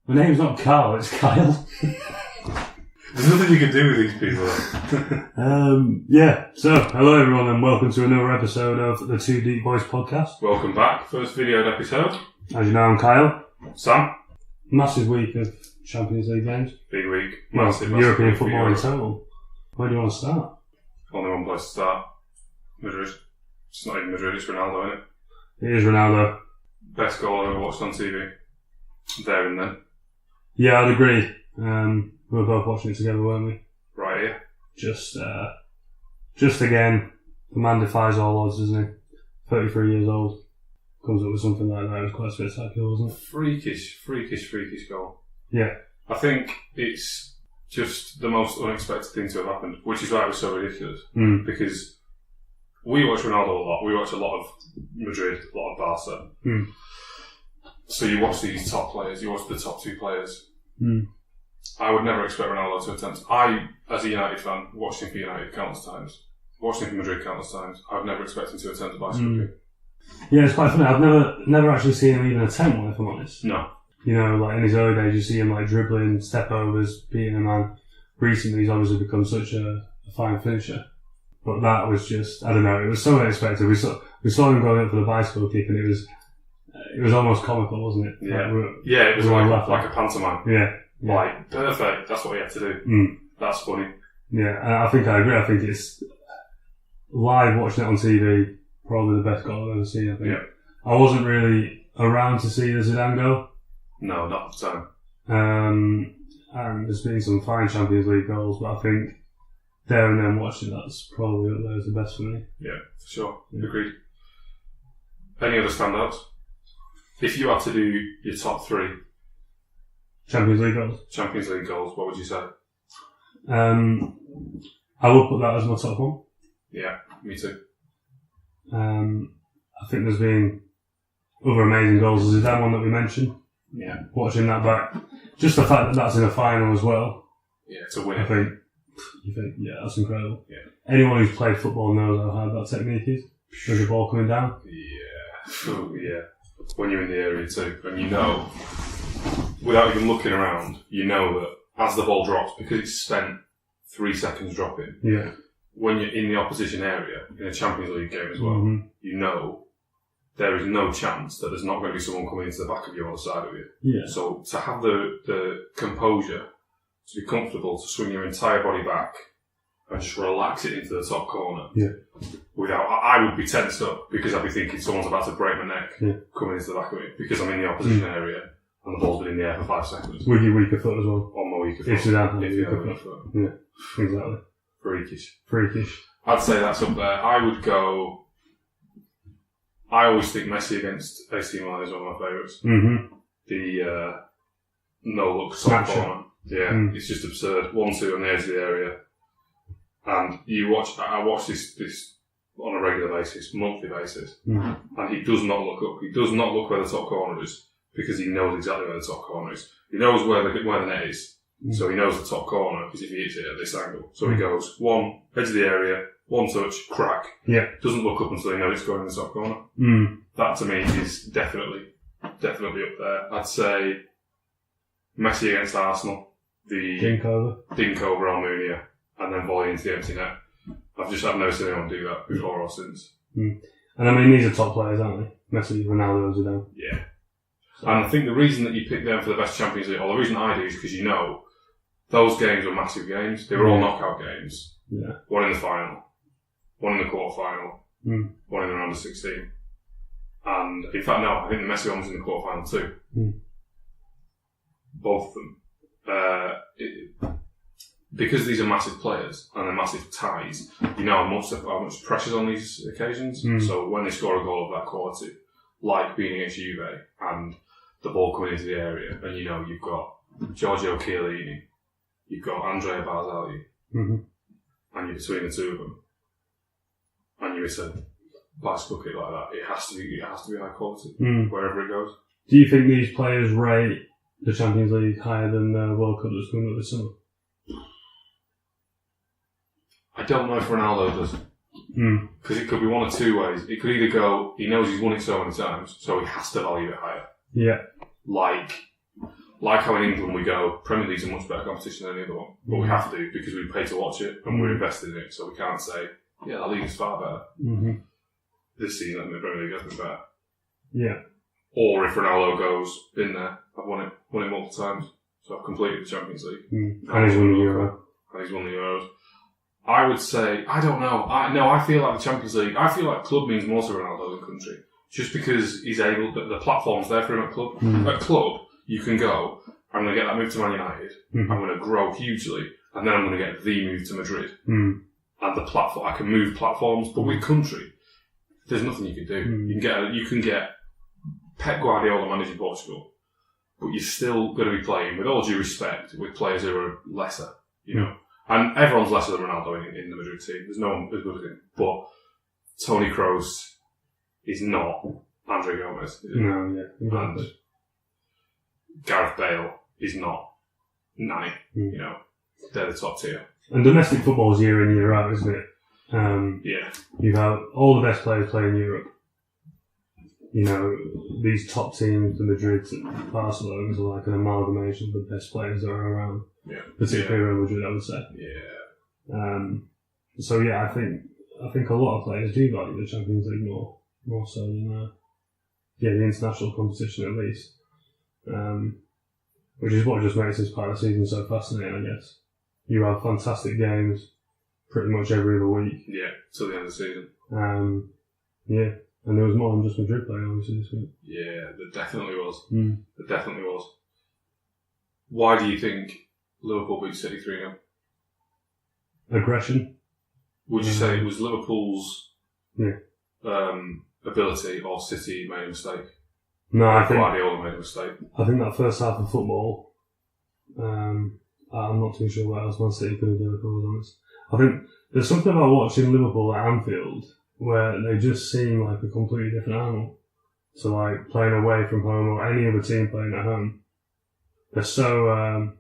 My name's not Carl, it's Kyle. There's nothing you can do with these people. So hello everyone and welcome to another episode of the Two Deep Boys podcast. Welcome back. First videoed episode. As you know, I'm Kyle. Sam. Massive week of Champions League games. Big week. Massive European week football in total. Where do you want to start? Only one place to start. Madrid. It's not even Madrid, it's Ronaldo, isn't it? It is Ronaldo. Best goal I've ever watched on TV. There and then. Yeah, I'd agree. We were both watching it together, weren't we? Right here. Just again, the man defies all odds, doesn't he? 33 years old. Comes up with something like that. It was quite spectacular, wasn't it? Freakish goal. Yeah. I think it's just the most unexpected thing to have happened, which is why it was so ridiculous. Because we watch Ronaldo a lot. We watch a lot of Madrid, a lot of Barca. So you watch these top players, you watch the top two players. I would never expect Ronaldo to attempt. I, as a United fan, watched him for United countless times. Watched him for Madrid countless times. I would never expect him to attempt a bicycle kick. Yeah, it's quite funny. I've never actually seen him even attempt one, if I'm honest. No. You know, like in his early days, you see him like dribbling, step overs, beating a man. Recently, he's obviously become such a fine finisher. But that was just, I don't know, it was so unexpected. We saw him going up for the bicycle kick, and it was almost comical, wasn't it? Yeah, like, it was like a pantomime. Yeah. Like, perfect, that's what he had to do. That's funny. Yeah, and I think I agree. I think it's live watching it on TV, probably the best goal I've ever seen, I think. Yeah. I wasn't really around to see the Zidane goal. No, not at the time. And there's been some fine Champions League goals, but I think there and then watching that's probably up there as the best for me. Yeah, for sure. Yeah. Agreed. Any other standouts? If you had to do your top three Champions League goals, what would you say? I would put that as my top one. Yeah, me too. I think there's been other amazing goals. There's that one that we mentioned. Yeah. Watching that back. Just the fact that that's in a final as well. Yeah, it's a win. You think, yeah, that's incredible. Yeah. Anyone who's played football knows how hard that technique is. There's a ball coming down. Yeah. Yeah. When you're in the area too. And you know, without even looking around, you know that as the ball drops, because it's spent 3 seconds dropping, when you're in the opposition area, in a Champions League game as well, you know there is no chance that there's not going to be someone coming into the back of you on the side of you. Yeah. So to have the composure, to be comfortable, to swing your entire body back and just relax it into the top corner. Yeah. I would be tensed up because I'd be thinking someone's about to break my neck coming into the back of me because I'm in the opposition area and the ball's been in the air for 5 seconds. With your weaker foot as well. On my weaker foot. If you have a weaker foot. Yeah, exactly. Freakish. I'd say that's up there. I always think Messi against AC Milan is one of my favourites. The no-look top corner. Yeah, it's just absurd. 1-2 on the edge of the area. And I watch this on a regular basis, monthly basis, and he does not look up. He does not look where the top corner is because he knows exactly where the top corner is. He knows where the net is, so he knows the top corner because if he hits it at this angle. So he goes, one, edge of the area, one touch, crack. Yeah. Doesn't look up until he knows it's going in the top corner. That to me is definitely up there. I'd say Messi against Arsenal. The dink over Almunia, and then volley into the empty net. I've never seen anyone do that before or since. And I mean, these are top players, aren't they? Messi, Ronaldo, Zidane. Yeah. So. And I think the reason that you pick them for the best Champions League, or the reason I do, is because you know those games were massive games. They were all knockout games. Yeah. One in the final, one in the quarter-final, one in the round of 16. And in fact, no, I think the Messi one was in the quarter-final too. Both of them. Because these are massive players and they're massive ties, you know how much pressure's on these occasions. So when they score a goal of that quality, like being against Juve and the ball coming into the area, and you know you've got Giorgio Chiellini, you've got Andrea Barzagli, and you're between the two of them, and you hit a bicycle kick like that, it has to be high quality wherever it goes. Do you think these players rate the Champions League higher than the World Cup that's coming up this summer? I don't know if Ronaldo does. Because it could be one of two ways. It could either go, he knows he's won it so many times, so he has to value it higher. Yeah. Like like how in England we go, Premier League's a much better competition than any other one. But we have to because we pay to watch it and we're invested in it, so we can't say, yeah, La Liga's far better. This season, I think the Premier League has been better. Yeah. Or if Ronaldo goes, been there, I've won it multiple times. So I've completed the Champions League. And he's won the Euro. And he's won the Euros. I would say, I don't know. I feel like the Champions League, I feel like club means more to Ronaldo than country. Just because he's able, the platform's there for him at club. At club, you can go, I'm going to get that move to Man United, I'm going to grow hugely, and then I'm going to get the move to Madrid. And the platform, I can move platforms, but with country, there's nothing you can do. You can get Pep Guardiola managing Portugal, but you're still going to be playing, with all due respect, with players who are lesser, you know. And everyone's lesser than Ronaldo in the Madrid team. There's no one as good as him. But Toni Kroos is not Andre Gomez. No, yeah. Exactly. And Gareth Bale is not Nani. You know, they're the top tier. And domestic football's year in, year out, isn't it? Yeah. You've had all the best players play in Europe. You know, these top teams, the Madrids and Barcelona's are like an amalgamation of the best players that are around. Yeah. Particularly Real Madrid, I would say. Yeah. So yeah, I think a lot of players do value the Champions League more so than the international competition at least. Which is what just makes this part of the season so fascinating, I guess. You have fantastic games pretty much every other week. Yeah, till the end of the season. Yeah. And there was more than just Madrid playing, obviously, this week. Yeah, there definitely was. There definitely was. Why do you think Liverpool beat City 3-0? Aggression. Would you say it was Liverpool's ability or City made a mistake? No, I think Guardiola made a mistake. I think that first half of football, I'm not too sure what else Man City could have done, if I was honest. I think there's something about watching Liverpool at Anfield where they just seem like a completely different animal to like playing away from home or any other team playing at home. They're so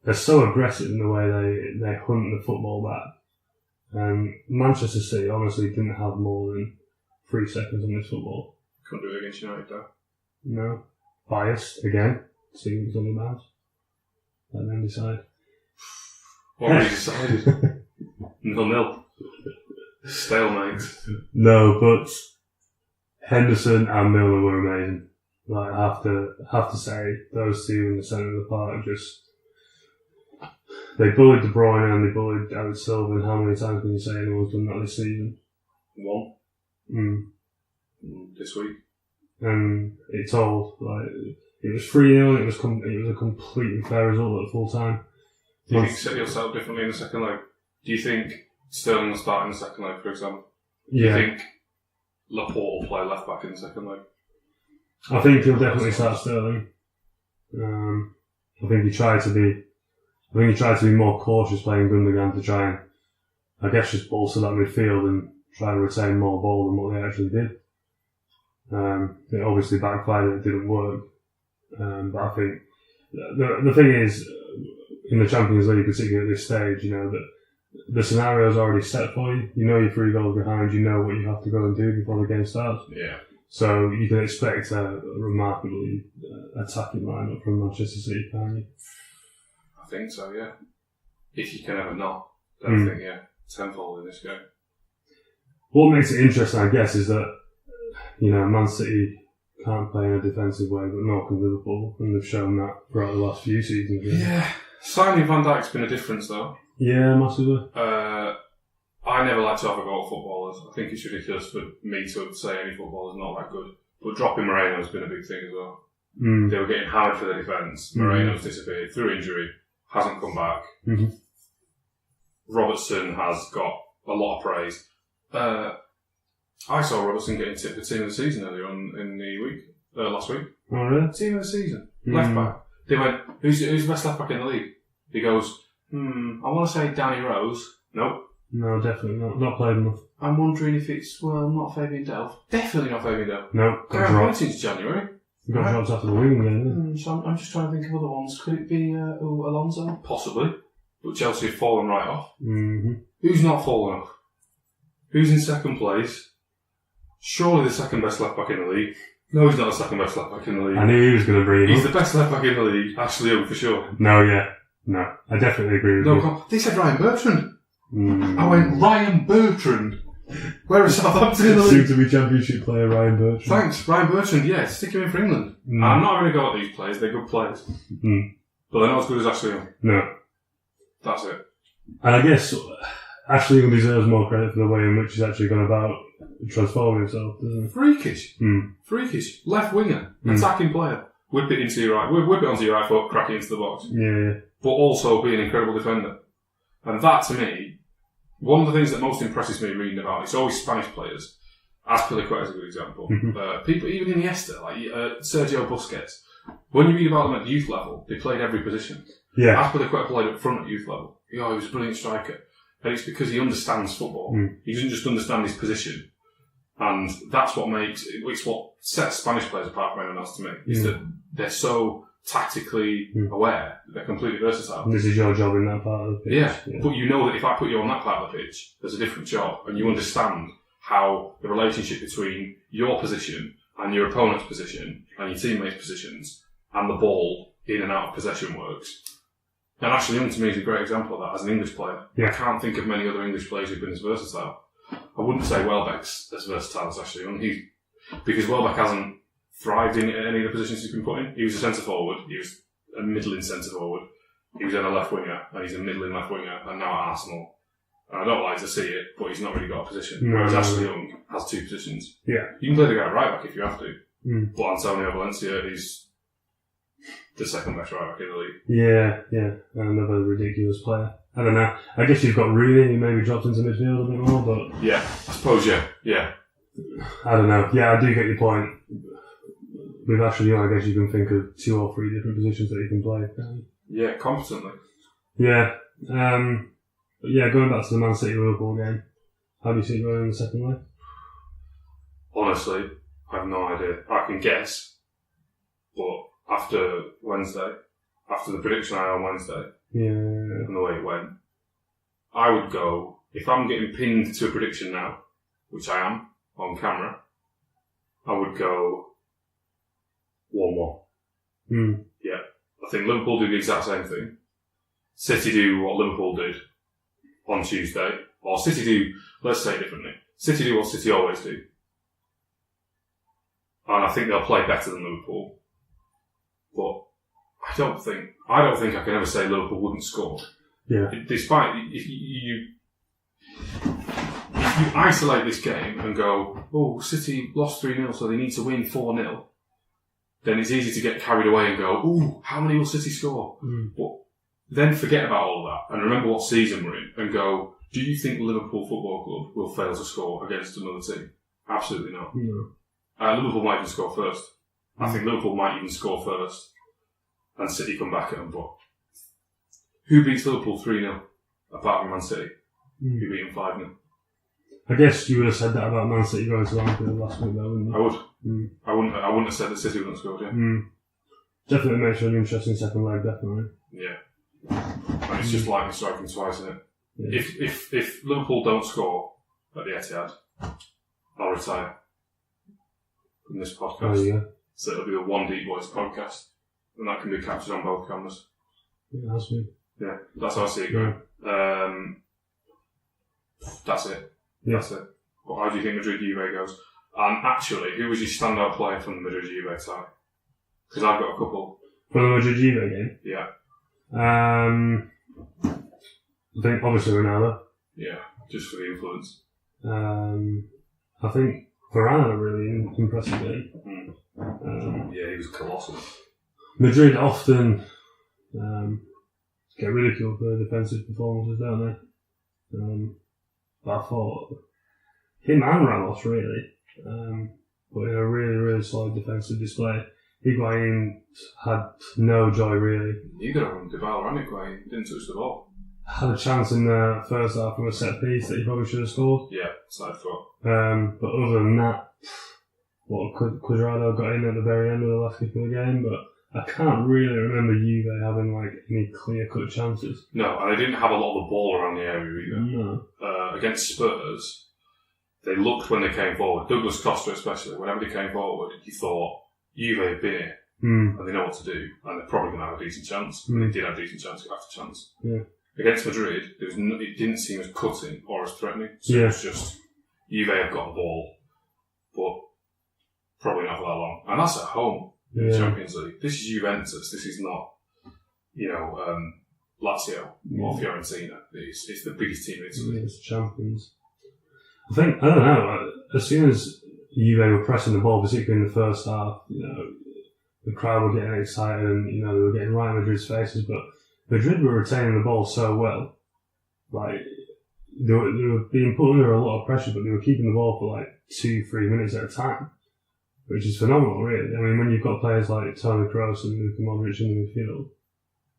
aggressive in the way they hunt the football back. Manchester City honestly didn't have more than 3 seconds on this football. Couldn't do it against United though. No. Biased again. See who's on the mouse. Let them decide. What have you decided? 0-0. Stalemate. No, but Henderson and Milner were amazing. Like, I have to say, those two in the centre of the park they bullied De Bruyne and they bullied David Silva, and how many times can you say anyone's done that this season? 1. This week. And it told, like, it was 3-0, it was a completely fair result at full time. Do you think City will set up differently in the second leg? Do you think Sterling will start in the second leg, for example? Do you think Laporte will play left back in the second leg? I think he'll definitely start Sterling. I think he tried to be more cautious playing Gundogan to try and, I guess, just bolster that midfield and try and retain more ball than what they actually did. It obviously backfired, it didn't work. But I think the thing is, in the Champions League, particularly at this stage, you know, that the scenario is already set for you. You know you're 3 goals behind, you know what you have to go and do before the game starts. Yeah. So you can expect a remarkably attacking lineup from Manchester City, can't you? I think so, yeah. If you can ever not, then I think, tenfold in this game. What makes it interesting, I guess, is that, you know, Man City can't play in a defensive way, but nor can Liverpool, and they've shown that throughout the last few seasons. Really. Yeah. Signing Van Dijk's been a difference, though. Yeah, massively. I never like to have a go at footballers. I think it's ridiculous for me to say any footballer's not that good. But dropping Moreno has been a big thing as well. They were getting hammered for their defence. Moreno's disappeared through injury, hasn't come back. Robertson has got a lot of praise. I saw Robertson getting tipped the team of the season earlier on in the week, last week. Oh, really? Team of the season. Left back. They went, who's the best left back in the league? He goes, I want to say Danny Rose. Nope. No, definitely not. Not played enough. I'm wondering if it's, not Fabian Delph. Definitely not Fabian Delph. No, got dropped. Since January. Got dropped after the Wigan game. So I'm just trying to think of other ones. Could it be Alonso? Possibly. But Chelsea have fallen right off. Who's not fallen off? Who's in second place? Surely the second best left back in the league. No, he's not the second best left back in the league. I knew he was going to bring him He's up. the best left back in the league, Ashley Young for sure. No, I definitely agree with you. No, they said Ryan Bertrand. I went, Ryan Bertrand? Where is Southampton in the league? Soon to be Championship player Ryan Bertrand. Thanks, Ryan Bertrand, yeah, stick him in for England. I'm not going to go at these players, they're good players. But they're not as good as Ashley Young. No. That's it. And I guess Ashley Young deserves more credit for the way in which he's actually gone about transforming himself, doesn't he? Freakish. Freakish. Left winger. Attacking player. Whip it onto your right foot, crack it into the box. Yeah. But also be an incredible defender. And that, to me, one of the things that most impresses me reading about, it's always Spanish players. Azpilicueta is a good example. People, even Iniesta, like Sergio Busquets. When you read about them at youth level, they played every position. Yeah. Azpilicueta played up front at youth level. He was a brilliant striker. And it's because he understands football. He doesn't just understand his position. And that's what it's what sets Spanish players apart from anyone else to me, is that they're so tactically aware, they're completely versatile. And this is your job in that part of the pitch. Yeah, but you know that if I put you on that part of the pitch, there's a different job, and you understand how the relationship between your position and your opponent's position and your teammates' positions and the ball in and out of possession works. And Ashley Young to me is a great example of that as an English player. I can't think of many other English players who've been as versatile. I wouldn't say Welbeck's as versatile as Ashley Young. Because Welbeck hasn't thrived in any of the positions he's been put in. He was a centre forward. He was a middling centre forward. He was then a left winger, and he's a middling left winger, and now at Arsenal. And I don't like to see it, but he's not really got a position. Whereas Ashley Young has two positions. Yeah. You can play the guy right back if you have to. But Antonio Valencia is the second best right back in the league. Yeah. Another ridiculous player. I don't know. I guess you've got Rooney, who maybe dropped into midfield a bit more, but... Yeah, I suppose, yeah. I don't know. Yeah, I do get your point. With Ashley Young, I guess you can think of 2 or 3 different positions that he can play. Yeah, competently. Yeah. But yeah, going back to the Man City-Liverpool game, how do you see it going in the second leg? Honestly, I have no idea. I can guess, but after the prediction I had on Wednesday, and the way it went, I would go, if I'm getting pinned to a prediction now, which I am, on camera, I would go 1-1. Yeah. I think Liverpool do the exact same thing. City do what Liverpool did on Tuesday. Or City do, let's say it differently. City do what City always do. And I think they'll play better than Liverpool. But I don't think I can ever say Liverpool wouldn't score. Yeah. Despite, if you isolate this game and go, oh, City lost 3-0, so they need to win 4-0, then it's easy to get carried away and go, oh, how many will City score? But then forget about all of that and remember what season we're in and go, do you think Liverpool Football Club will fail to score against another team? Absolutely not. Liverpool might even score first. I think Liverpool might even score first and City come back at them. But who beats Liverpool 3-0 apart from Man City? Who beat them 5-0? I guess you would have said that about Man City going to Anfield last week, though, wouldn't you? I would. I wouldn't have said that City wouldn't have scored, Definitely makes for an interesting second leg, definitely. Yeah. And it's just lightning striking twice, isn't it? Yeah. If Liverpool don't score at the Etihad, I'll retire from this podcast. Oh, yeah. So it'll be the One Deep Boys podcast. And that can be captured on both cameras. Yeah, that's me. Yeah, that's how I see it going. That's it. Yeah. That's it. But how do you think Madrid-Juve goes? And actually, who was your standout player from the Madrid-Juve tie? Because I've got a couple. From the Madrid-Juve game? Yeah. I think obviously Ronaldo. Yeah, just for the influence. I think Varane had a really impressive game. Yeah, he was colossal. Madrid often get ridiculed for defensive performances, don't they? But I thought him and Ramos really put in a really, really solid defensive display. Higuain had no joy really. Neither of them, Dybala and Higuain, didn't touch the ball. Had a chance in the first half from a set piece that he probably should have scored. Yeah, side foot. But other than that, Quadrado got in at the very end of the last kick of the game, but I can't really remember Juve having any clear-cut chances. No, and they didn't have a lot of the ball around the area either. No. Against Spurs, they looked when they came forward. Douglas Costa especially, whenever they came forward, you thought, Juve have been here, and they know what to do, and they're probably going to have a decent chance. They did have a decent chance after chance. Yeah. Against Madrid, it didn't seem as cutting or as threatening. So it was just, Juve have got the ball, but probably not for that long. And that's at home in the Champions League. This is Juventus. This is not, Lazio or Fiorentina. It's the biggest team in Italy. It's champions. I don't know, as soon as Juve were pressing the ball, particularly in the first half, the crowd were getting excited and, they were getting right in Madrid's faces, but Madrid were retaining the ball so well. Like, they were being put under a lot of pressure, but they were keeping the ball for 2-3 minutes at a time, which is phenomenal, really. I mean, when you've got players like Toni Kroos and Luka Modric in the midfield,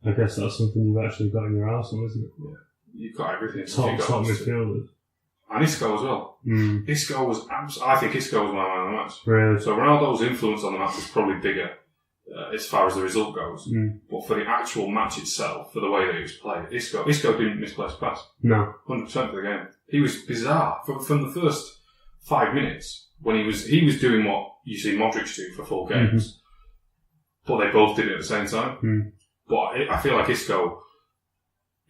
I guess that's something you've actually got in your arsenal, isn't it? Yeah. You've got everything. Top midfielders. And Isco as well. Isco was, I think Isco was my man of the match. Really? So Ronaldo's influence on the match was probably bigger as far as the result goes. But for the actual match itself, for the way that it was played, Isco didn't misplace a pass. No. 100% of the game. He was bizarre. From the first 5 minutes, when he was doing what you see Modric do for full games, but they both did it at the same time. But I feel like Isco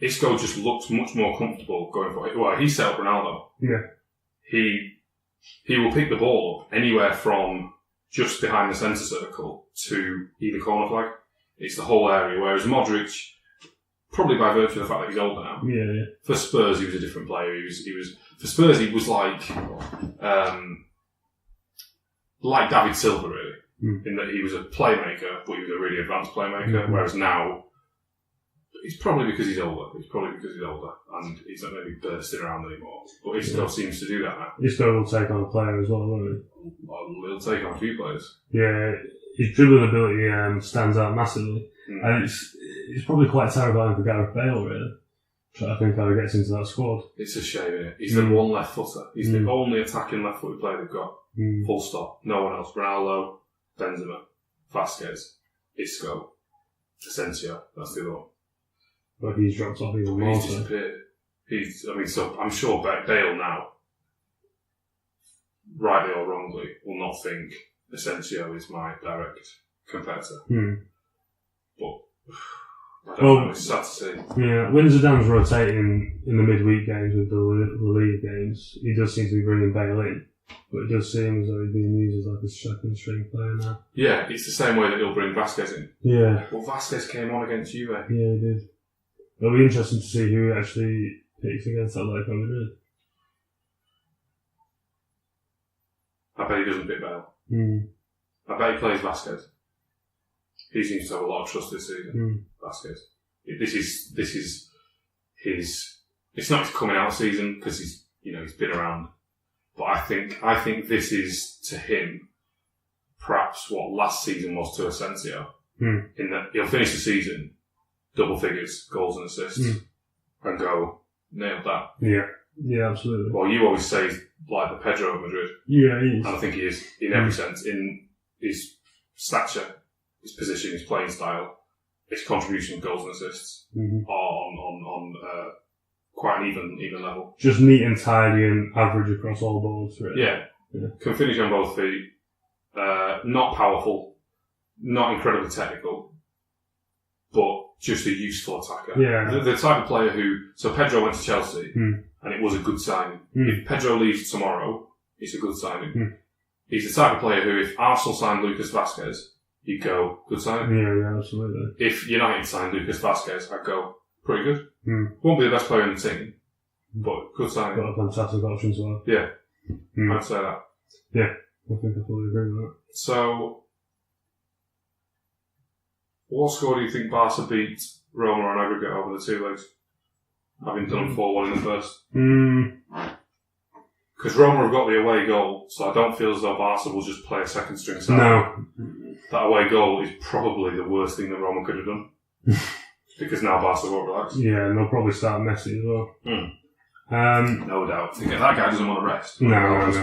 just looks much more comfortable going for it. Well, he set up Ronaldo. Yeah. He will pick the ball up anywhere from just behind the centre circle to either corner flag. It's the whole area. Whereas Modric, probably by virtue of the fact that he's older now. Yeah. For Spurs, he was a different player. He was for Spurs, he was like David Silva, really, in that he was a playmaker, but he was a really advanced playmaker. Whereas now, it's probably because he's older. And he's not maybe bursting around anymore. But Isco seems to do that now. Isco will take on a player as well, won't he? Well, he'll take on a few players. Yeah, his dribbling ability stands out massively. And it's probably quite terrifying for Gareth Bale, really. I think how he gets into that squad. It's a shame, isn't it? He's the one left footer. He's the only attacking left footed player they've got. Full stop. No one else. Ronaldo, Benzema, Vasquez, Isco, Asensio. That's the other one. But he's dropped off even more. He's disappeared. So I'm sure Bale now, rightly or wrongly, will not think Asensio is my direct competitor. But I don't know, it's sad to see. Yeah, when Zidane's rotating in the midweek games with the league games, he does seem to be bringing Bale in. But it does seem as though he's being used as a second string player now. Yeah, it's the same way that he'll bring Vasquez in. Yeah. Well, Vasquez came on against Juve. Yeah, he did. It'll be interesting to see who actually picks against Atletico Madrid. I bet he doesn't pick Bale. I bet he plays Vasquez. He seems to have a lot of trust this season. Vasquez. This is his. It's not his coming out season because he's been around. But I think this is to him perhaps what last season was to Asensio. In that he'll finish the season double figures, goals and assists, and go, nailed that. Yeah, absolutely. Well, you always say he's like the Pedro of Madrid. Yeah, he is. And I think he is, in every sense, in his stature, his position, his playing style, his contribution, goals and assists, are on quite an even level. Just neat and tidy and average across all boards, really. Yeah. Can finish on both feet, not powerful, not incredibly technical, but just a useful attacker. Yeah. The type of player so Pedro went to Chelsea, and it was a good signing. If Pedro leaves tomorrow, it's a good signing. He's the type of player who, if Arsenal signed Lucas Vasquez, you'd go, good signing. Yeah, absolutely. If United signed Lucas Vasquez, I'd go, pretty good. Won't be the best player in the team, but good signing. Got a fantastic option as well. Yeah. I'd say that. Yeah, I think I fully agree with that. So, what score do you think Barca beat Roma on aggregate over the two legs? Having done 4-1 in the first. Because Roma have got the away goal, so I don't feel as though Barca will just play a second string side. No. That away goal is probably the worst thing that Roma could have done. Because now Barca won't relax. Yeah, and they'll probably start Messi as well. No doubt. That guy doesn't want to rest. No.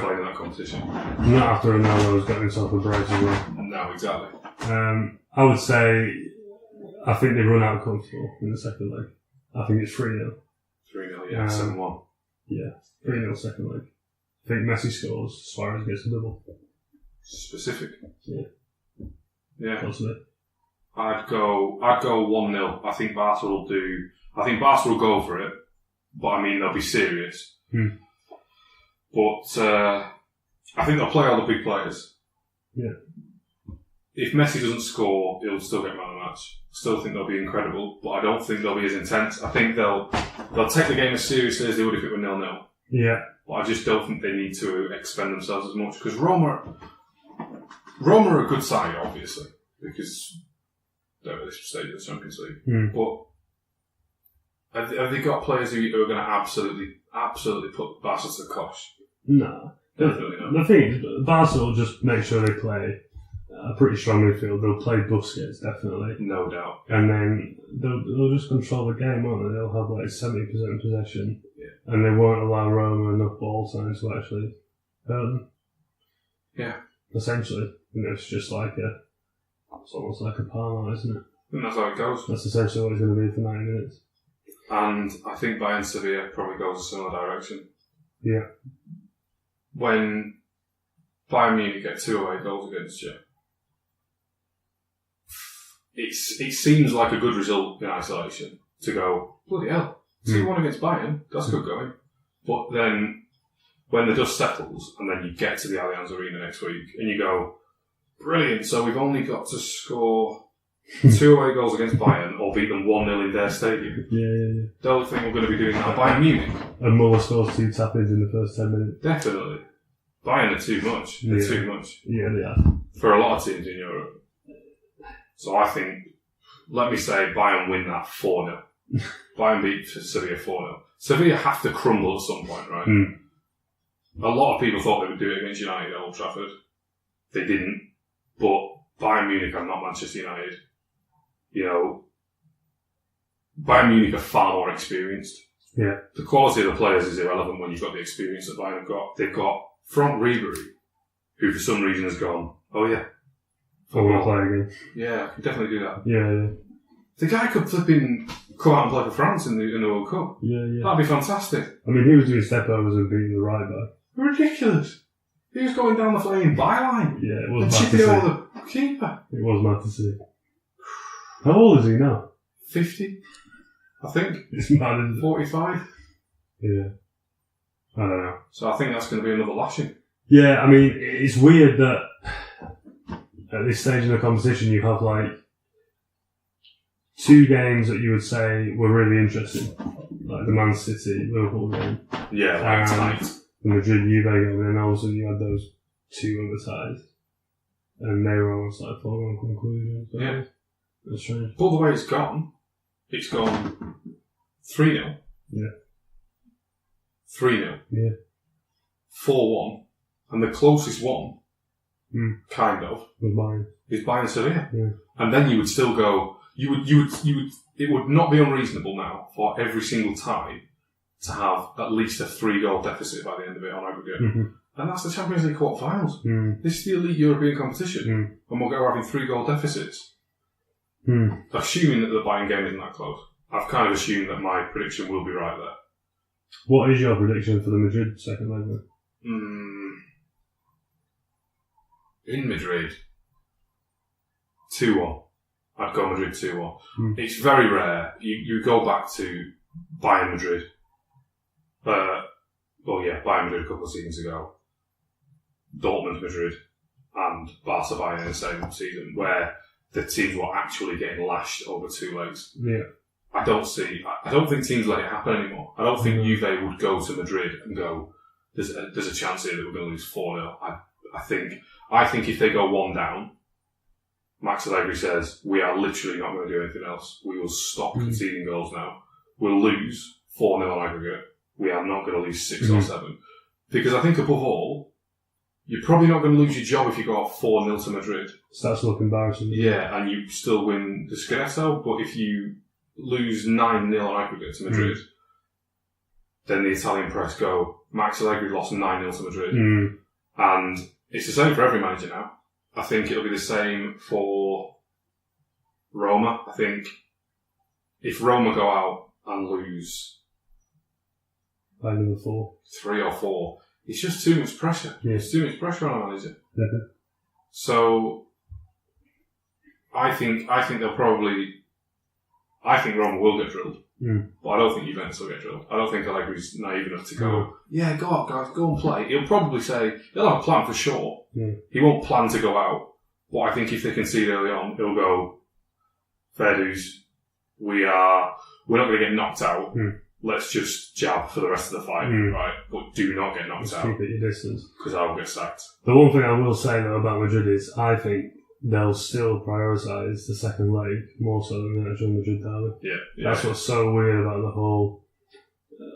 Playing in that competition. Not after Ronaldo's got himself a brace as well. No, exactly. I would say, I think they run out comfortable in the second leg. I think it's 3-0. 3-0, yeah. 7-1. Yeah, 3-0 second leg. I think Messi scores, Suarez gets a double. Specific. Yeah. Possibly. I'd go 1-0. I think Barca will go for it, but I mean they'll be serious. But I think they'll play all the big players. Yeah. If Messi doesn't score, he'll still get man of the match. Still think they'll be incredible, but I don't think they'll be as intense. I think they'll take the game as seriously as they would if it were 0-0. Yeah. But I just don't think they need to expend themselves as much, because Roma are a good side, obviously, because they're at this stage of the Champions League. But have they got players who are going to absolutely put Barca to the cosh? No. Definitely not. The thing is, Barca will just make sure they play a pretty strong midfield. They'll play Busquets, definitely. No doubt. And then they'll just control the game, won't they? They'll have like 70% possession. Yeah. And they won't allow Roma enough ball time to actually hurt them. Yeah. Essentially. It's just like it's almost like a Parma, isn't it? And that's how it goes. That's essentially what it's going to be for 90 minutes. And I think Bayern Sevilla probably goes a similar direction. Yeah. When Bayern Munich get 2 away goals against you, it seems like a good result in isolation to go, bloody hell, 2-1 against Bayern, that's good going. But then when the dust settles and then you get to the Allianz Arena next week and you go, brilliant, so we've only got to score 2 away goals against Bayern or beat them 1-0 in their stadium. Yeah. Don't think we're going to be doing that at Bayern Munich. And Muller scores 2 tap-ins in the first 10 minutes. Definitely. Bayern are too much. They're too much. Yeah, they are. For a lot of teams in Europe. So I think, let me say, Bayern win that 4-0. Bayern beat Sevilla 4-0. Sevilla have to crumble at some point, right? A lot of people thought they would do it against United at Old Trafford. They didn't. But Bayern Munich are not Manchester United. You know, Bayern Munich are far more experienced. Yeah. The quality of the players is irrelevant when you've got the experience that Bayern have got. They've got Franck Ribéry, who for some reason has gone, oh yeah. I want to play again. Yeah, I can definitely do that. Yeah. The guy could flipping come out and play for France in the World Cup. Yeah. That'd be fantastic. I mean, he was doing step-overs and beating the right back. Ridiculous. He was going down the flaming byline. Yeah, it was and mad to chipping see. over the keeper. It was mad to see. How old is he now? 50, I think. It's mad, isn't it? 45. Yeah. I don't know. So I think that's going to be another lashing. Yeah, I mean, it's weird that at this stage in the competition you have like 2 games that you would say were really interesting. Like the Man City, Liverpool game. Yeah, like tonight. The Madrid-Juve game, and then also you had those 2 other ties. And they were almost like foregone conclusions. So yeah. That's strange. But the way it's gone 3-0. Yeah. 3-0. Yeah. 4-1. And the closest one, kind of, Was mine. is Bayern Sevilla. Yeah. And then you would still go, it would not be unreasonable now for every single tie to have at least a 3-goal deficit by the end of it on aggregate. And that's the Champions League quarterfinals. This is the elite European competition. And we're having 3-goal deficits. Assuming that the Bayern game isn't that close. I've kind of assumed that my prediction will be right there. What is your prediction for the Madrid second leg then? In Madrid, 2-1. I'd go Madrid 2-1. It's very rare. You go back to Bayern Madrid. Bayern Madrid a couple of seasons ago. Dortmund Madrid and Barca Bayern in the same season, where the teams were actually getting lashed over 2 legs. Yeah. I don't think teams let it happen anymore. I don't think Juve would go to Madrid and go, there's a chance here that we're going to lose 4-0. I think if they go 1 down, Max Allegri says, we are literally not going to do anything else. We will stop conceding goals now. We'll lose 4-0 on aggregate. We are not going to lose 6 or 7. Because I think above all, you're probably not going to lose your job if you go off 4-0 to Madrid. Starts to look embarrassing. Yeah, and you still win the Scudetto, but if you lose 9-0 on aggregate to Madrid, then the Italian press go, Max Allegri lost 9-0 to Madrid. And it's the same for every manager now. I think it'll be the same for Roma. I think if Roma go out and lose by number 4, 3 or 4, It's just too much pressure. Yeah. It's too much pressure on a manager. Okay. So, I think they'll probably. I think Roma will get drilled, but I don't think Juventus will get drilled. I don't think Allegri's naive enough to go. Yeah, go out, guys, go and play. He'll probably say he'll have a plan for sure. Yeah. He won't plan to go out, but I think if they concede early on, he'll go. Fair dues. We're not going to get knocked out. Let's just jab for the rest of the fight, right? But do not get knocked out. Keep at your distance. Because I'll get sacked. The one thing I will say though about Madrid is I think they'll still prioritise the second leg more so than the actual Madrid derby. Yeah. That's what's so weird about the whole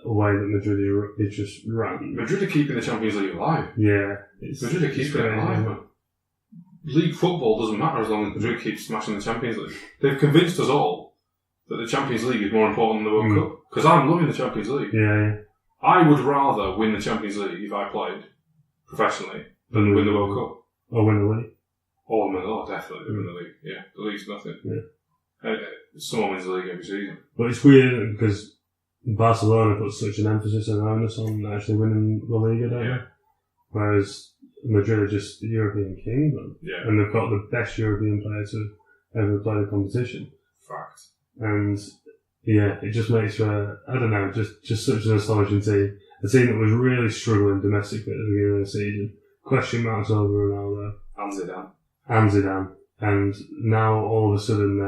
way that Madrid is just ran. Madrid are keeping the Champions League alive. Yeah. Madrid are keeping it alive, man. League football doesn't matter as long as Madrid keeps smashing the Champions League. They've convinced us all that the Champions League is more important than the World Cup. Because I'm loving the Champions League. Yeah. I would rather win the Champions League if I played professionally than win the World Cup. Or win the league. Definitely win the league. Yeah, the league's nothing. Yeah. Someone wins the league every season. But it's weird because Barcelona puts such an emphasis and onus on actually winning the Liga, don't they? Whereas Madrid are just the European kings, and they've got the best European players to ever play the competition. Fact. And it just makes for just such an astonishing team. A team that was really struggling domestically at the beginning of the season. Question marks over Ronaldo and Zidane, and now all of a sudden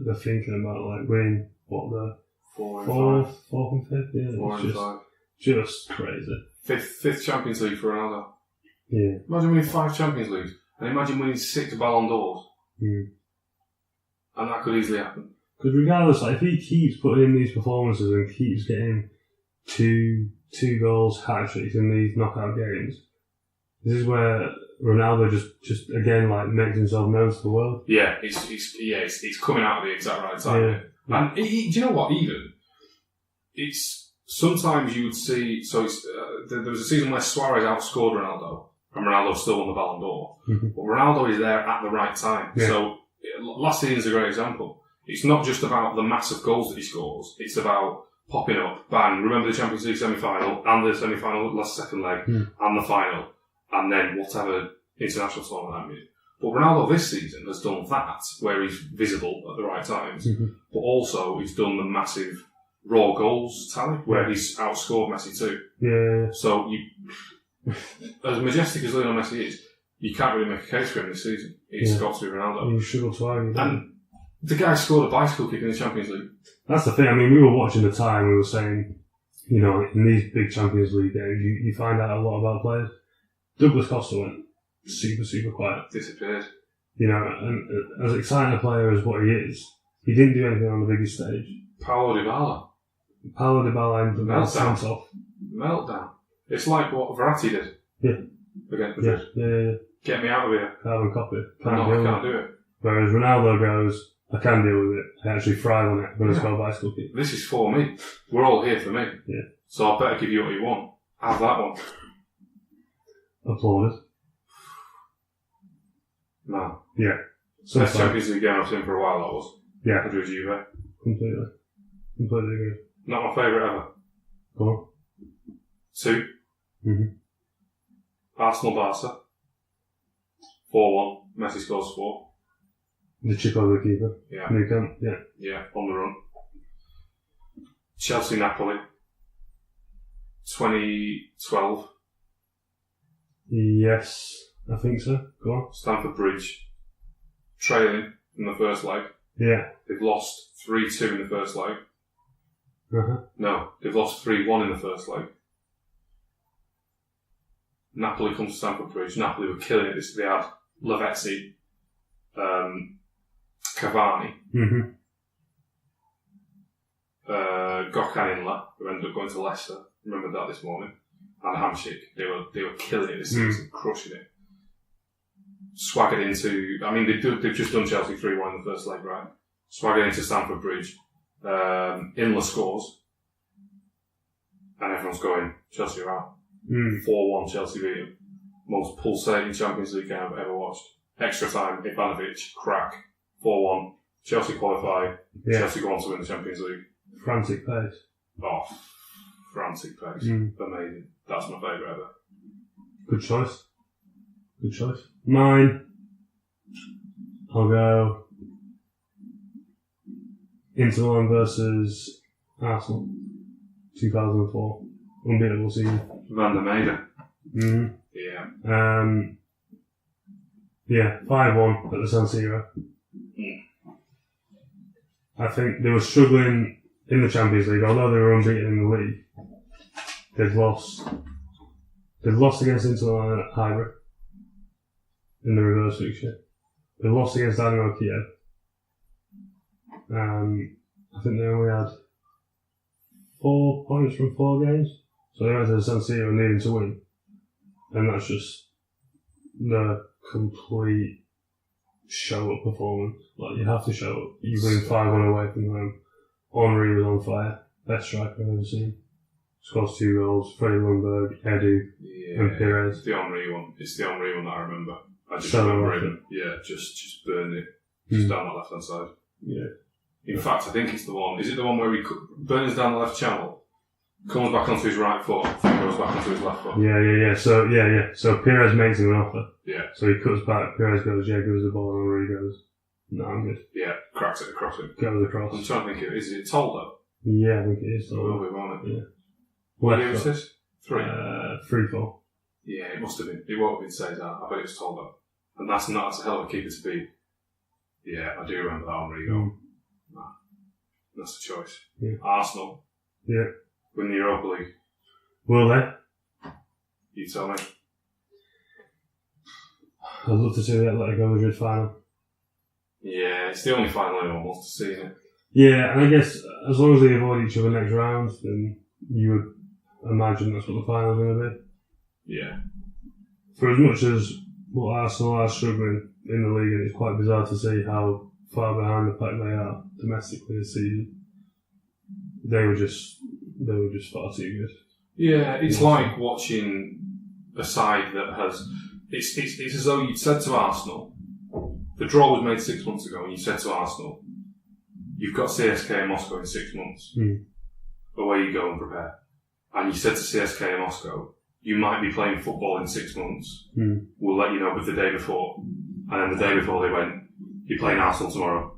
they're thinking about like winning the fourth and fifth. Yeah, 4 and 5. Just crazy. Fifth Champions League for Ronaldo. Yeah. Imagine winning 5 Champions Leagues, and imagine winning 6 Ballon d'Ors. And that could easily happen. Because regardless, like, if he keeps putting in these performances and keeps getting two goals, hat-tricks in these knockout games, this is where Ronaldo just again like makes himself known to the world. Yeah, it's coming out at the exact right time. Yeah. And do you know what? Even it's sometimes you would see. So there was a season where Suarez outscored Ronaldo, and Ronaldo still won the Ballon d'Or. But Ronaldo is there at the right time. Yeah. So last season is a great example. It's not just about the massive goals that he scores. It's about popping up, bang. Remember the Champions League semi-final and the semi-final last second leg and the final. And then whatever international tournament that means. But Ronaldo this season has done that, where he's visible at the right times, but also he's done the massive raw goals tally, where he's outscored Messi too. Yeah. So, as majestic as Lionel Messi is, you can't really make a case for him this season. It's got to be Ronaldo. You struggle to argue. And the guy scored a bicycle kick in the Champions League. That's the thing. I mean, we were watching the time, we were saying, in these big Champions League games, you find out a lot about players. Douglas Costa went super, super quiet. Disappeared. And as exciting a player as what he is, he didn't do anything on the biggest stage. Paulo Dybala and Meltdown. Meltdown. It's like what Verratti did. Yeah. Against Madrid. Yeah. Get me out of here. Carbon copy. I can't do it. Whereas Ronaldo goes, I can deal with it. I actually thrive on it when I score a bicycle kick. This is for me. We're all here for me. Yeah. So I better give you what you want. Have that one. Applauded. Man. Yeah. Best Champions League game I've seen for a while, that was. Yeah. Madrid Juve. Completely agree. Not my favourite ever. Go on. 2. Arsenal Barca. 4-1. Messi scores 4. The chip over the keeper. Yeah. Nou Camp. Yeah. Yeah, on the run. Chelsea Napoli. 2012. Yes, I think so. Go on. Stamford Bridge. Trailing in the first leg. Yeah. They've lost 3-2 in the first leg. No, they've lost 3-1 in the first leg. Napoli come to Stamford Bridge. Napoli were killing it. They had Lavezzi, Cavani, Gökhan Inler, who ended up going to Leicester. Remember that this morning. And Hamsik. They were killing it this season, crushing it. Swaggered into. I mean, they've just done Chelsea 3-1 in the first leg, right? Swaggered into Stamford Bridge. Inler scores, and everyone's going Chelsea are out. 4-1 Chelsea beat them. Most pulsating Champions League game I've ever watched. Extra time, Ivanovic, crack, 4-1. Chelsea qualify. Yeah. Chelsea go on to win the Champions League. Frantic pace. Oh, frantic pace. Amazing. That's my favourite ever. Good choice. Mine, I'll go Inter Milan versus Arsenal, 2004. Unbeatable season. Van der Meijden. Mm. Yeah. Yeah, 5-1 at the San Siro. I think they were struggling in the Champions League, although they were unbeaten in the league. They'd lost against Inter Milan at Highbury in the reverse fixture. They lost against Dynamo Kiev. I think they only had 4 points from 4 games. So they went to the San Siro needing to win. And that's just the complete show-up performance. Like, you have to show up. You win 5-1 away from home. Henry was on fire. Best striker I've ever seen. Scores 2 goals. Freddie Lundberg, Edu, and Perez. It's the Henry one that I remember. I just remember him. Yeah, just burn it. Just down the left-hand side. Yeah. In fact, I think it's the one. Is it the one where he burns down the left channel, comes back onto his right foot, and goes back onto his left foot? Yeah. So Perez makes him an offer. Yeah. So he cuts back. Perez goes, gives the ball, and Henry goes, no, I'm good. Yeah, cracks it across him. Goes across. I'm trying to think of it. Is it Toldo? Yeah, I think it is. It will be, won't it? Yeah. What year was this? 3? 3-4. Yeah, it must have been. It won't have been Cesar. I bet it was Toldo. And that's a hell of a keeper to beat. Yeah, I do remember that Henry goal. That's the choice. Yeah. Arsenal. Yeah. Win the Europa League. Will they? You tell me. I'd love to see the Atletico Madrid final. Yeah, it's the only final anyone wants to see, isn't it? Yeah, and I guess as long as they avoid each other next round, then you would imagine that's what the final's going to be. Yeah. For as much as what Arsenal are struggling in the league, and it's quite bizarre to see how far behind the pack they are domestically this season, they were just far too good. Yeah, it's like watching a side that has. It's as though you'd said to Arsenal, the draw was made 6 months ago, and you said to Arsenal, you've got CSK and Moscow in 6 months. Away you go and prepare. And you said to CSK and Moscow, you might be playing football in 6 months. We'll let you know the day before. And then the day before they went, you're playing Arsenal tomorrow.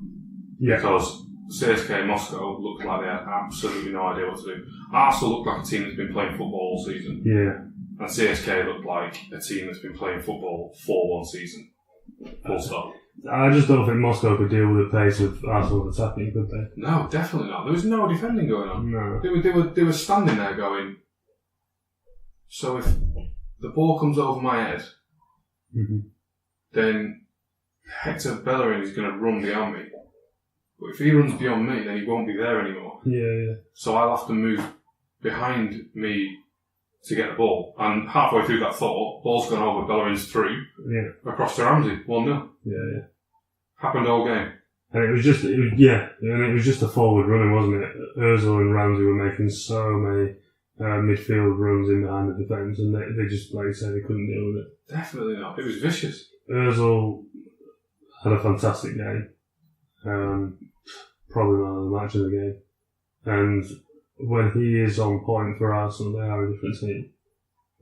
Yeah. Because CSK and Moscow looked like they had absolutely no idea what to do. Arsenal looked like a team that's been playing football all season. Yeah. And CSK looked like a team that's been playing football for one season. Full stop. I just don't think Moscow could deal with the pace of Arsenal attacking, could they? No, definitely not. There was no defending going on. No. They were standing there going, so if the ball comes over my head, then Hector Bellerin is going to run beyond me. But if he runs beyond me, then he won't be there anymore. Yeah. So I'll have to move behind me to get the ball. And halfway through that thought, ball's gone over, Bellerin's through, across to Ramsey, 1-0. Yeah. Happened all game. And it was just a forward running, wasn't it? Ozil and Ramsey were making so many midfield runs in behind the defence, and they just, like you say, they couldn't deal with it. Definitely not. It was vicious. Ozil had a fantastic game. Probably man of the match of the game. And when he is on point for Arsenal, they are a different team.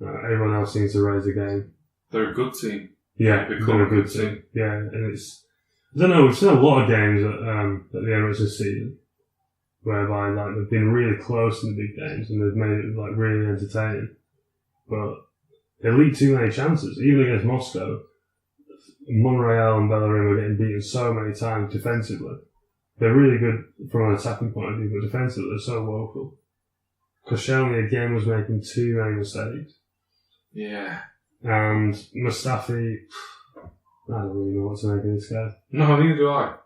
Everyone else seems to raise the game. They're a good team. Yeah, they're a good team. Yeah, and it's... I don't know, we've seen a lot of games at the Emirates this season whereby like they've been really close in the big games and they've made it like really entertaining. But they leak too many chances. Even against Moscow, Monreal and Bellerin were getting beaten so many times defensively. They're really good from an attacking point of view, but defensively they're so woeful. Koscielny again was making too many mistakes. Yeah. And Mustafi, I don't really know what to make of this guy. No, neither do I.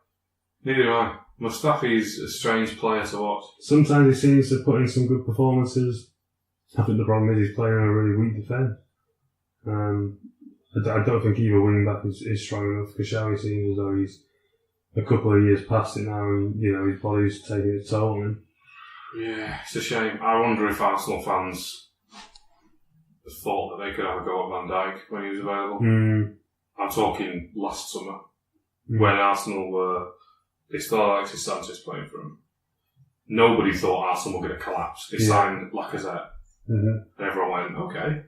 Mustafi's a strange player to watch. Sometimes he seems to put in some good performances. I think the problem is he's playing on a really weak defence. I don't think either wing back is strong enough. Koscielny seems as though he's a couple of years past it now, and his body's taking its toll on him. Yeah, it's a shame. I wonder if Arsenal fans thought that they could have a go at Van Dijk when he was available. I'm talking last summer, when Arsenal were... They still had Alexis Sanchez playing for them. Nobody thought Arsenal were going to collapse. They signed Lacazette. And everyone went, okay,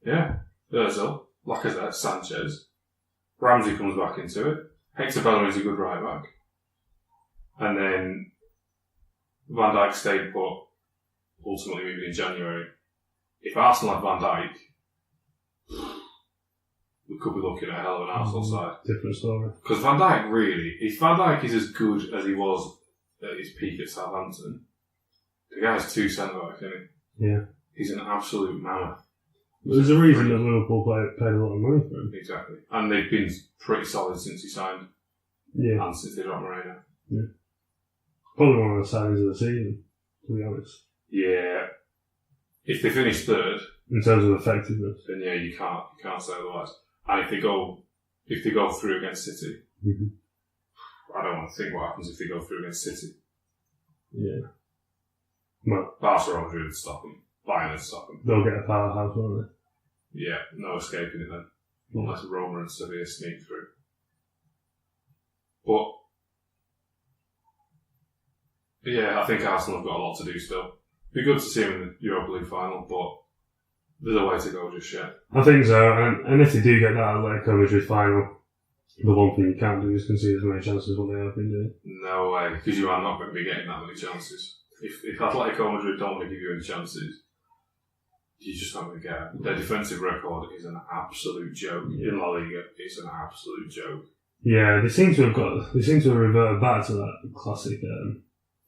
yeah, Ozil, Lacazette, Sanchez. Ramsey comes back into it. Hector Bellerin's a good right back. And then Van Dijk stayed put, ultimately moving in January. If Arsenal had Van Dijk, we could be looking at a hell of an Arsenal side. Different story. Because Van Dijk really, if Van Dijk is as good as he was at his peak at Southampton, the guy's 2 centre-backs, isn't he? Yeah. He's an absolute mammoth. There's a reason that Liverpool paid a lot of money for him. Exactly. And they've been pretty solid since he signed. Yeah. And since they got Moreno. Yeah. Probably one of the signings of the season, to be honest. Yeah. If they finish third, in terms of effectiveness, then yeah, you can't say otherwise. And if they go through against City, I don't want to think what happens if they go through against City. Yeah. Well, Barcelona would stop them. Bayern would stop them. They'll get a powerhouse, won't they? Yeah, no escaping it then. Unless Roma and Sevilla sneak through. But yeah, I think Arsenal have got a lot to do still. Be good to see them in the Europa League final, but there's a way to go just yet. I think so, and if they do get that Atletico Madrid final, the one thing you can't do is concede as many chances as what they have been doing. No way, because you are not going to be getting that many chances. If Atletico Madrid don't want to give you any chances, you're just not going to get it. Their defensive record is an absolute joke. In La Liga, it's an absolute joke. Yeah, they seem to have reverted back to that classic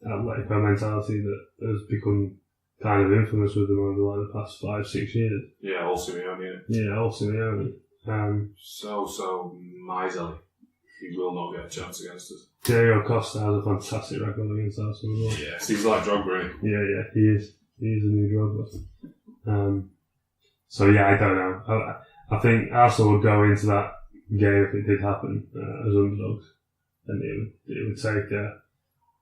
Atletico mentality that has become kind of infamous with them over like the past 5-6 years. Yeah, all Simeone. Yeah, all Simeone. So miserly. He will not get a chance against us. Diego Costa has a fantastic record against Arsenal as well. Yes, he's like Drogba. Yeah, he is. He is a new Drogba. So yeah, I don't know. I think Arsenal would go into that game if it did happen as underdogs, and it would take a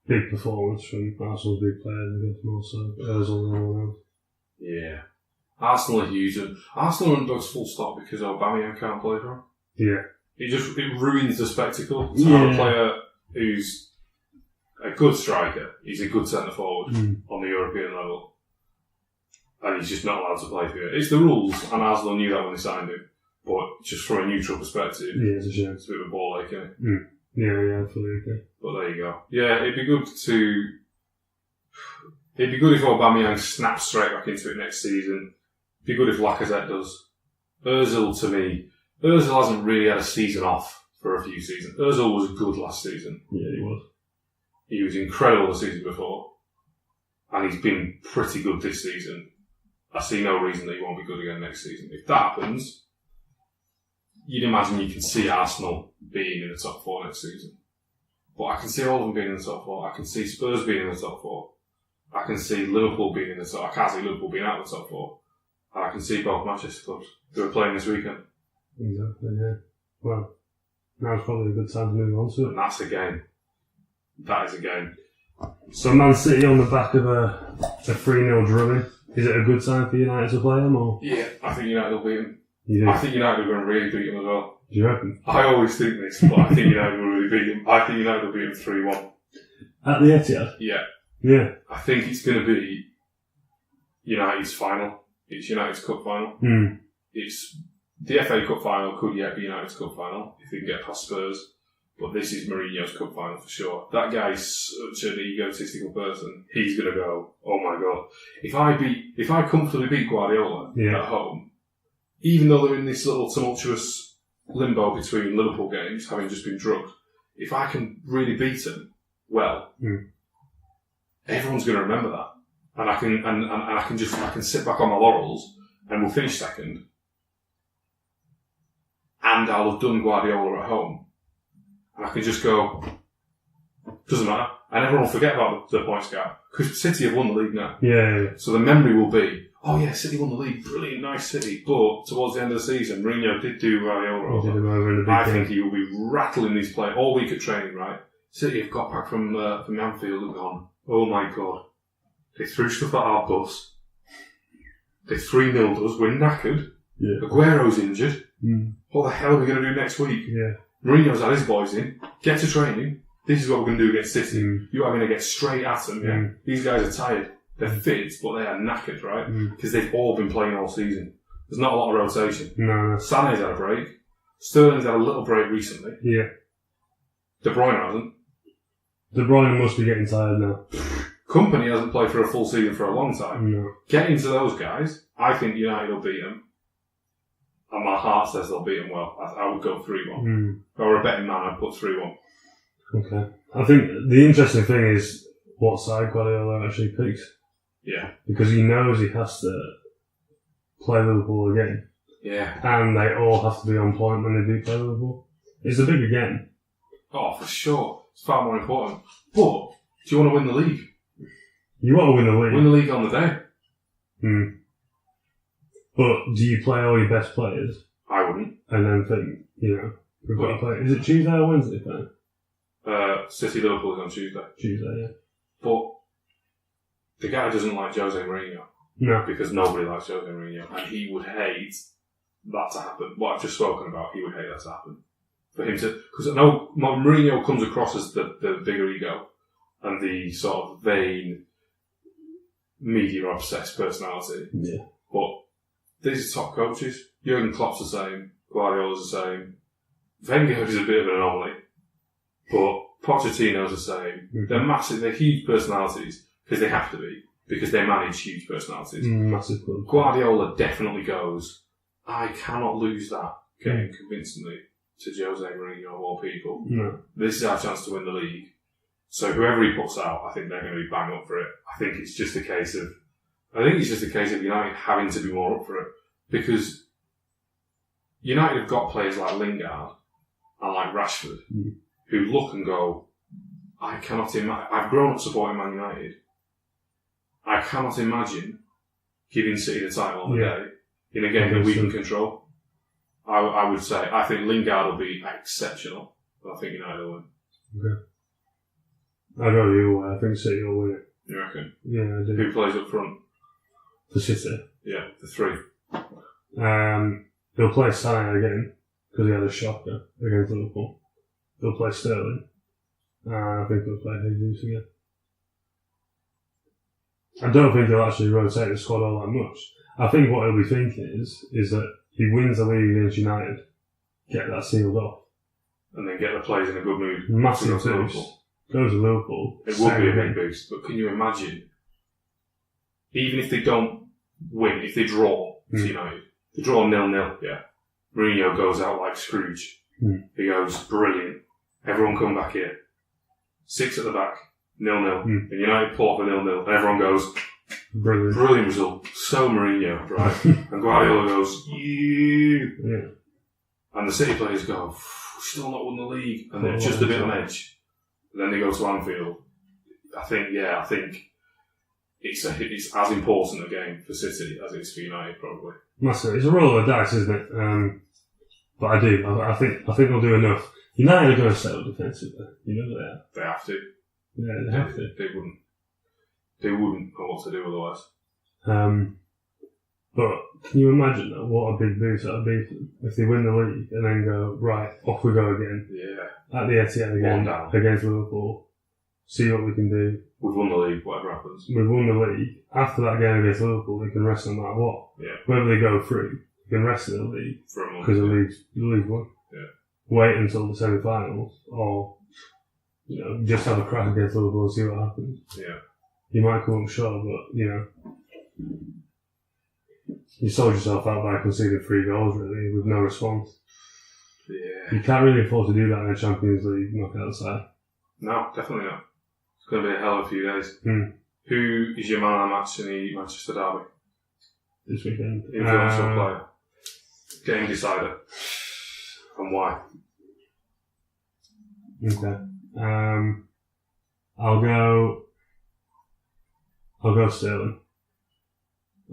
big performance from Arsenal's big players against more so Ozil and everyone else. Yeah. Arsenal are huge. Arsenal are underdogs full stop because Aubameyang can't play for them. Yeah. It ruins the spectacle to have a player who's a good striker. He's a good centre forward on the European level. And he's just not allowed to play for it. It's the rules, and Arsenal knew that when they signed him. But just from a neutral perspective, it's a shame. It's a bit of a ball ache, isn't it? Yeah, fully agree. But there you go. Yeah, it'd be good if Aubameyang snaps straight back into it next season. It'd be good if Lacazette does. Ozil, to me, Ozil hasn't really had a season off for a few seasons. Ozil was good last season. Yeah, he was. He was incredible the season before. And he's been pretty good this season. I see no reason that he won't be good again next season. If that happens, you'd imagine you can see Arsenal being in the top 4 next season. But I can see all of them being in the top 4. I can see Spurs being in the top 4. I can see Liverpool being in the top. I can't see Liverpool being out of the top 4. And I can see both Manchester clubs who are playing this weekend. Exactly, yeah. Well, now's probably a good time to move on to it. And that's a game. That is a game. So Man City on the back of a 3-0 drubbing. Is it a good sign for United to play them, or? Yeah, I think United will beat them. You do? I think United are going to really beat them as well. Do you reckon? I always think this, but I think United will really beat them. I think United will beat them 3-1. At the Etihad? Yeah. Yeah. I think it's going to be United's final. It's United's cup final. It's the FA Cup final could yet be United's cup final if they can get past Spurs. But this is Mourinho's cup final for sure. That guy's such an egotistical person. He's going to go, oh my god. If I comfortably beat Guardiola at home, even though they're in this little tumultuous limbo between Liverpool games, having just been drugged, if I can really beat him, well, everyone's going to remember that. And I can sit back on my laurels and we'll finish second. And I'll have done Guardiola at home. And I can just go, doesn't matter. And everyone will forget about the points gap. Because City have won the league now. Yeah. So the memory will be, oh yeah, City won the league. Brilliant, nice City. But towards the end of the season, Mourinho did do Guardiola. I think he will be rattling these players all week at training, right? City have got back from Anfield and gone, oh my god. They threw stuff at our bus. They 3-0'd us. We're knackered. Yeah. Aguero's injured. What the hell are we going to do next week? Yeah. Mourinho's had his boys in. Get to training. This is what we're going to do against City. You are going to get straight at them. Yeah. These guys are tired. They're fit, but they are knackered, right? Because they've all been playing all season. There's not a lot of rotation. No. Sané's had a break. Sterling's had a little break recently. Yeah. De Bruyne hasn't. De Bruyne must be getting tired now. Company hasn't played for a full season for a long time. No. Getting to those guys, I think United will beat them. And my heart says they'll beat them well. I would go 3-1. If I were a betting man, I'd put 3-1. Okay. I think the interesting thing is what side Guardiola actually picks. Yeah. Because he knows he has to play Liverpool again. Yeah. And they all have to be on point when they do play Liverpool. It's a bigger game. Oh, for sure. It's far more important. But, do you want to win the league? You want to win the league. Win the league on the day. But do you play all your best players? I wouldn't. And then think, we've got to play. Is it Tuesday or Wednesday then? City Liverpool is on Tuesday. Tuesday, yeah. But the guy doesn't like Jose Mourinho. No. Because nobody likes Jose Mourinho. And he would hate that to happen. What I've just spoken about, he would hate that to happen. For him to... Because I know Mourinho comes across as the bigger ego and the sort of vain, media-obsessed personality. Yeah. But these are top coaches. Jurgen Klopp's the same. Guardiola's the same. Wenger is a bit of an anomaly. But Pochettino's the same. Mm-hmm. They're massive. They're huge personalities because they have to be. Because they manage huge personalities. Massive club. Guardiola definitely goes, I cannot lose that game convincingly to Jose Mourinho of all people. No. This is our chance to win the league. So whoever he puts out, I think they're going to be bang up for it. I think it's just a case of United having to be more up for it. Because United have got players like Lingard and like Rashford who look and go, I cannot imagine. I've grown up supporting Man United. I cannot imagine giving City the title on the day in a game that we can control. I would say, I think Lingard will be exceptional, but I think United will win. Okay. I go your way. I think City will win it. You reckon? Yeah, I do. Who plays up front? For City? Yeah, the three. They'll play Sané again, because he had a shocker against Liverpool. They'll play Sterling. And I think they'll play Jesus again. I don't think he'll actually rotate the squad all that much. I think what he'll be thinking is that he wins the league against United, get that sealed off. And then get the players in a good mood. Massive boost. Goes to Liverpool. It would be a big boost, but can you imagine, even if they don't win, if they draw to United, they draw 0-0, Mourinho goes out like Scrooge. He goes, brilliant. Everyone come back here. 6 at the back, 0-0. And United pull off a 0-0. And everyone goes, brilliant result. So Mourinho, right? And Guardiola goes, yeah. And the City players go, we've still not won the league. And they're just a bit on edge. And then they go to Anfield. I think it's as important a game for City as it is for United, probably. Massive. It's a roll of the dice, isn't it? But I do. I think they'll do enough. United are going to settle defensively. You know they are. They have to. Yeah, they have to. They wouldn't know what to do otherwise. But can you imagine that? What a big boost that would be if they win the league and then go, right, off we go again. Yeah. At the Etihad again against Liverpool. See what we can do. We've won the league, whatever happens. We've won the league. After that game against Liverpool, they can rest no matter what. Yeah. Whether they go through, they can rest in the league. Because the league's won. Yeah. Wait until the semi-finals, or just have a crack against Liverpool and see what happens. Yeah. You might come up short, but you sold yourself out by conceding 3 goals really with no response. Yeah. You can't really afford to do that in a Champions League knockout side. No, definitely not. It's going to be a hell of a few days. Who is your man of the match in the Manchester derby? This weekend. Influential player. Game decider. And why? Okay. I'll go Sterling.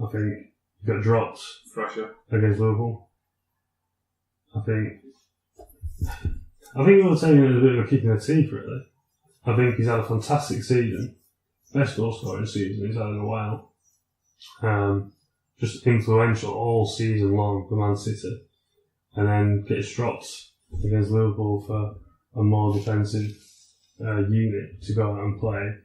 I think he got dropped. Fresher. Against Liverpool. I think we were taking it as a bit of a kick in the teeth, really. I think he's had a fantastic season. Best goal scoring season he's had in a while. Just influential all season long for Man City. And then gets dropped against Liverpool for a more defensive unit to go out and play,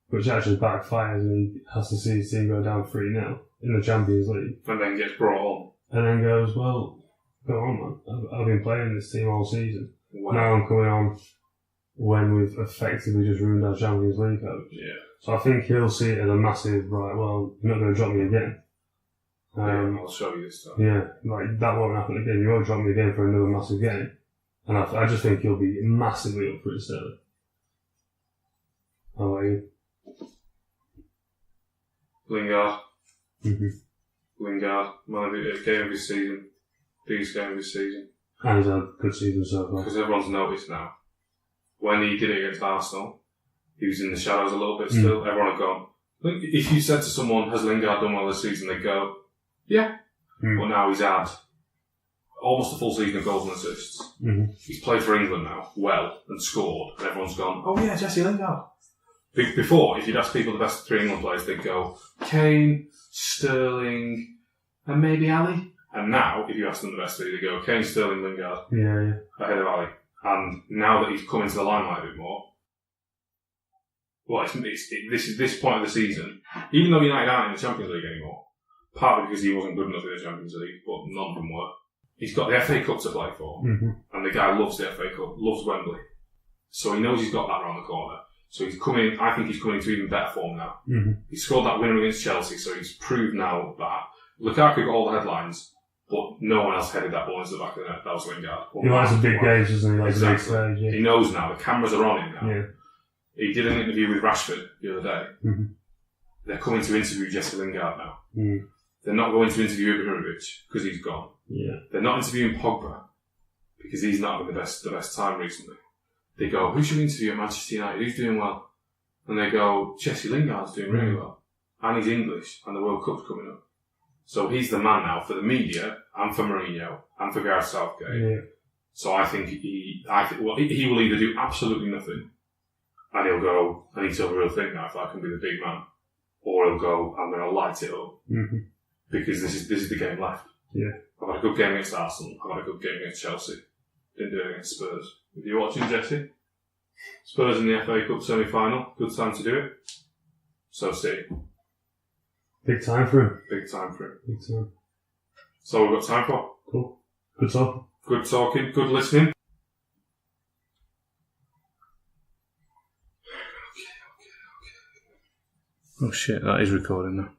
which actually backfires and he has to see his team go down 3-0 in the Champions League. And then gets brought on. and then goes, well, go on, man. I've been playing this team all season. Wow. Now I'm coming on when we've effectively just ruined our Champions League coach. Yeah. So I think he'll see it as a massive, right, well, you're not going to drop me again. I'll show you this time. Yeah, like, that won't happen again. You won't drop me again for another massive game. And I just think he'll be massively up for it, Sterling. How about you? Lingard. Mm-hmm. Lingard. Game of his season. Biggest game of his season. And he's had a good season so far. Because everyone's noticed now. When he did it against Arsenal, he was in the shadows a little bit still. Everyone had gone. If you said to someone, has Lingard done well this season, they'd go, yeah. But now he's had almost a full season of goals and assists. He's played for England now, well, and scored. And everyone's gone, oh yeah, Jesse Lingard. Before, if you'd ask people the best 3 England players, they'd go, Kane, Sterling, and maybe Ali. And now, if you ask them the best 3, they go, Kane, Sterling, Lingard. Yeah. Ahead of Ali. And now that he's come into the limelight a bit more, well, this point of the season, even though United aren't in the Champions League anymore, partly because he wasn't good enough in the Champions League, but none of them were, he's got the FA Cup to play for, and the guy loves the FA Cup, loves Wembley. So he knows he's got that around the corner. So he's coming, I think he's coming into even better form now. He scored that winner against Chelsea, so he's proved now that Lukaku got all the headlines, but no one else headed that ball into the back of the net. That was Lingard. He likes the big games, doesn't he? Like exactly. Stage, yeah. He knows now. The cameras are on him now. Yeah. He did an interview with Rashford the other day. They're coming to interview Jesse Lingard now. They're not going to interview Ibrahimovic because he's gone. Yeah. They're not interviewing Pogba because he's not having the best time recently. They go, who should we interview at Manchester United? Who's doing well? And they go, Jesse Lingard's doing really well. And he's English, and the World Cup's coming up. So he's the man now for the media, and for Mourinho, and for Gareth Southgate. Yeah. So I think he will either do absolutely nothing, and he'll go, I need to have a real think now if I can be the big man. Or he'll go, I'm going to light it up. Because this is the game left. Yeah. I've had a good game against Arsenal, I've had a good game against Chelsea. Didn't do it against Spurs. If you're watching, Jesse, Spurs in the FA Cup semi-final, good time to do it. So see. Big time for him. Big time for him. Big time. So we've got time for. Cool. Good talking. Good talking. Good listening. Okay. Oh shit, that is recording now.